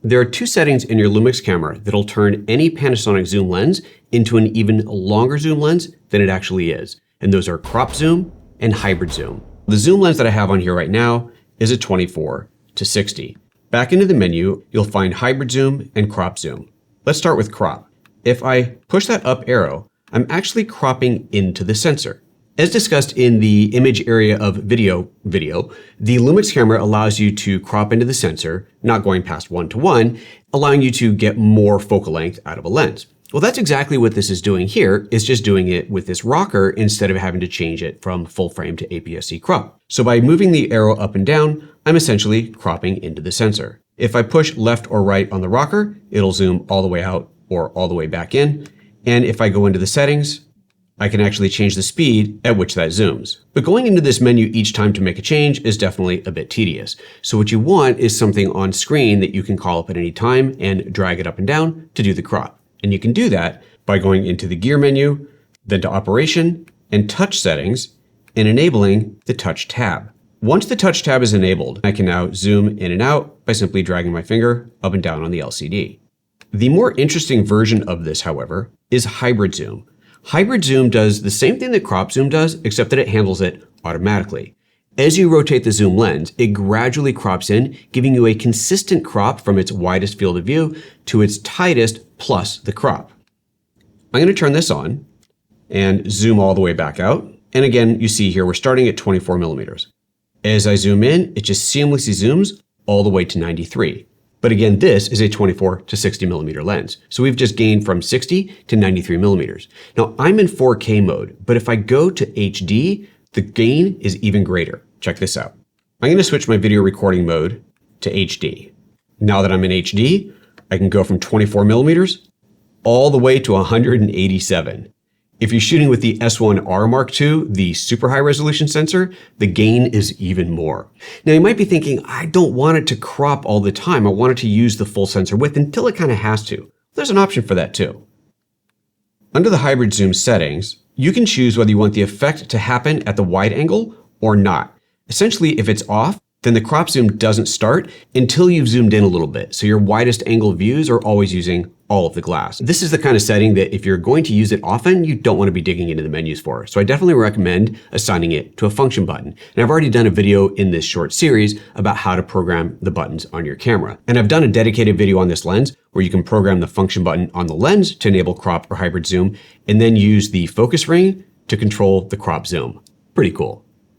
there are two settings in your Lumix camera that'll turn any Panasonic zoom lens into an even longer zoom lens than it actually is. And those are crop zoom and hybrid zoom. The zoom lens that I have on here right now is a 24-60. Back into the menu, you'll find hybrid zoom and crop zoom. Let's start with crop. If I push that up arrow, I'm actually cropping into the sensor. As discussed in the image area of video, the Lumix camera allows you to crop into the sensor, not going past 1:1, allowing you to get more focal length out of a lens. Well, that's exactly what this is doing here. It's just doing it with this rocker instead of having to change it from full frame to APS-C crop. So by moving the arrow up and down, I'm essentially cropping into the sensor. If I push left or right on the rocker, it'll zoom all the way out or all the way back in. And if I go into the settings, I can actually change the speed at which that zooms. But going into this menu each time to make a change is definitely a bit tedious. So what you want is something on screen that you can call up at any time and drag it up and down to do the crop. And you can do that by going into the gear menu, then to operation and touch settings, and enabling the touch tab. Once the touch tab is enabled, I can now zoom in and out by simply dragging my finger up and down on the LCD. The more interesting version of this, however, is hybrid zoom. Hybrid zoom does the same thing that crop zoom does, except that it handles it automatically. As you rotate the zoom lens, it gradually crops in, giving you a consistent crop from its widest field of view to its tightest plus the crop. I'm going to turn this on and zoom all the way back out. And again, you see here, we're starting at 24 millimeters. As I zoom in, it just seamlessly zooms all the way to 93. But again, this is a 24-60 millimeter lens. So we've just gained from 60 to 93 millimeters. Now I'm in 4K mode, but if I go to HD, the gain is even greater. Check this out. I'm going to switch my video recording mode to HD. Now that I'm in HD, I can go from 24 millimeters all the way to 187. If you're shooting with the S1R Mark II, the super high resolution sensor, the gain is even more. Now you might be thinking, I don't want it to crop all the time. I want it to use the full sensor width until it kind of has to. There's an option for that too. Under the hybrid zoom settings, you can choose whether you want the effect to happen at the wide angle or not. Essentially, if it's off, then the crop zoom doesn't start until you've zoomed in a little bit. So your widest angle views are always using all of the glass. This is the kind of setting that if you're going to use it often, you don't want to be digging into the menus for. So I definitely recommend assigning it to a function button. And I've already done a video in this short series about how to program the buttons on your camera. And I've done a dedicated video on this lens where you can program the function button on the lens to enable crop or hybrid zoom, and then use the focus ring to control the crop zoom. Pretty cool.